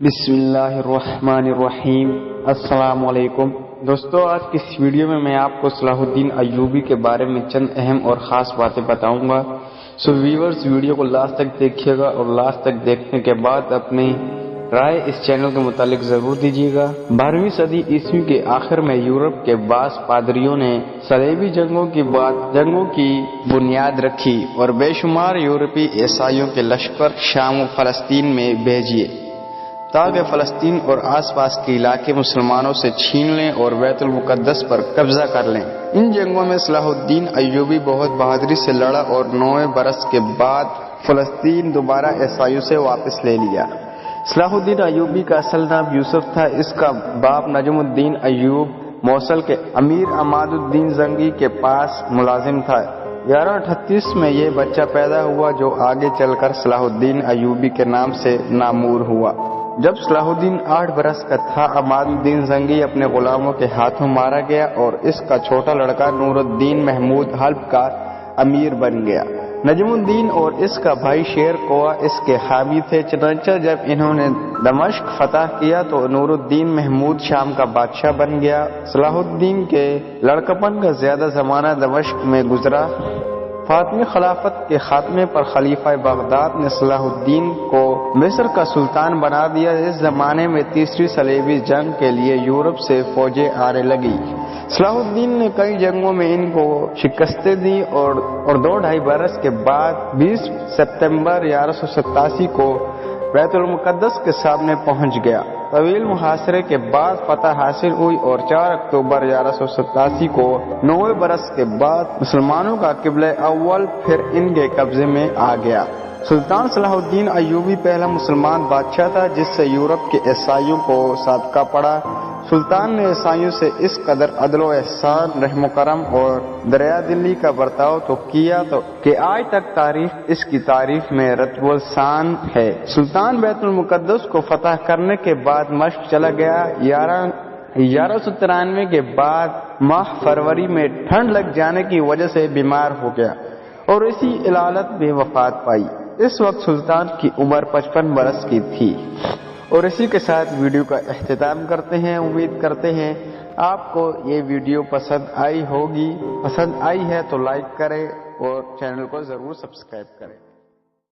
بسم اللہ الرحمن الرحیم۔ السلام علیکم دوستو، آج کی اس ویڈیو میں میں آپ کو صلاح الدین ایوبی کے بارے میں چند اہم اور خاص باتیں بتاؤں گا۔ ویورز ویڈیو کو لاسٹ تک دیکھیے گا اور لاسٹ تک دیکھنے کے بعد اپنی رائے اس چینل کے متعلق ضرور دیجیے گا۔ 12ویں صدی عیسوی کے آخر میں یورپ کے بعض پادریوں نے صلیبی جنگوں کی بنیاد رکھی اور بے شمار یورپی عیسائیوں کے لشکر شام و فلسطین میں بھیجیے تاکہ فلسطین اور آس پاس کے علاقے مسلمانوں سے چھین لیں اور بیت المقدس پر قبضہ کر لیں۔ ان جنگوں میں صلاح الدین ایوبی بہت بہادری سے لڑا اور 9 برس کے بعد فلسطین دوبارہ عیسائیوں سے واپس لے لیا۔ صلاح الدین ایوبی کا اصل نام یوسف تھا۔ اس کا باپ نجم الدین ایوب موصل کے امیر عماد الدین زنگی کے پاس ملازم تھا۔ 1138 میں یہ بچہ پیدا ہوا جو آگے چل کر صلاح الدین ایوبی کے نام سے نامور ہوا۔ جب صلاح الدین 8 برس کا تھا، عماد الدین زنگی اپنے غلاموں کے ہاتھوں مارا گیا اور اس کا چھوٹا لڑکا نور الدین محمود حلب کا امیر بن گیا۔ نجم الدین اور اس کا بھائی شیر قوا اس کے حامی تھے۔ چنانچہ جب انہوں نے دمشق فتح کیا تو نور الدین محمود شام کا بادشاہ بن گیا۔ صلاح الدین کے لڑکپن کا زیادہ زمانہ دمشق میں گزرا۔ فاطمی خلافت کے خاتمے پر خلیفہ بغداد نے صلاح الدین کو مصر کا سلطان بنا دیا۔ اس زمانے میں تیسری صلیبی جنگ کے لیے یورپ سے فوجیں آنے لگی۔ صلاح الدین نے کئی جنگوں میں ان کو شکستیں دی اور 2-2.5 برس کے بعد 20 ستمبر 1187 کو بیت المقدس کے سامنے پہنچ گیا۔ طویل محاصرے کے بعد فتح حاصل ہوئی اور 4 اکتوبر 1187 کو 9 برس کے بعد مسلمانوں کا قبلہ اول پھر ان کے قبضے میں آ گیا۔ سلطان صلاح الدین ایوبی پہلا مسلمان بادشاہ تھا جس سے یورپ کے عیسائیوں کو سابقہ پڑا۔ سلطان نے عیسائیوں سے اس قدر عدل و احسان، رحم و کرم اور دریا دلی کا برتاؤ تو کیا کہ آج تک تاریخ اس کی تعریف میں رتب الشان ہے۔ سلطان بیت المقدس کو فتح کرنے کے بعد مشق چلا گیا۔ 1193 کے بعد ماہ فروری میں ٹھنڈ لگ جانے کی وجہ سے بیمار ہو گیا اور اسی علالت میں وفات پائی۔ اس وقت سلطان کی عمر 55 برس کی تھی۔ اور اسی کے ساتھ ویڈیو کا اختتام کرتے ہیں۔ امید کرتے ہیں آپ کو یہ ویڈیو پسند آئی ہوگی۔ پسند آئی ہے تو لائک کریں اور چینل کو ضرور سبسکرائب کریں۔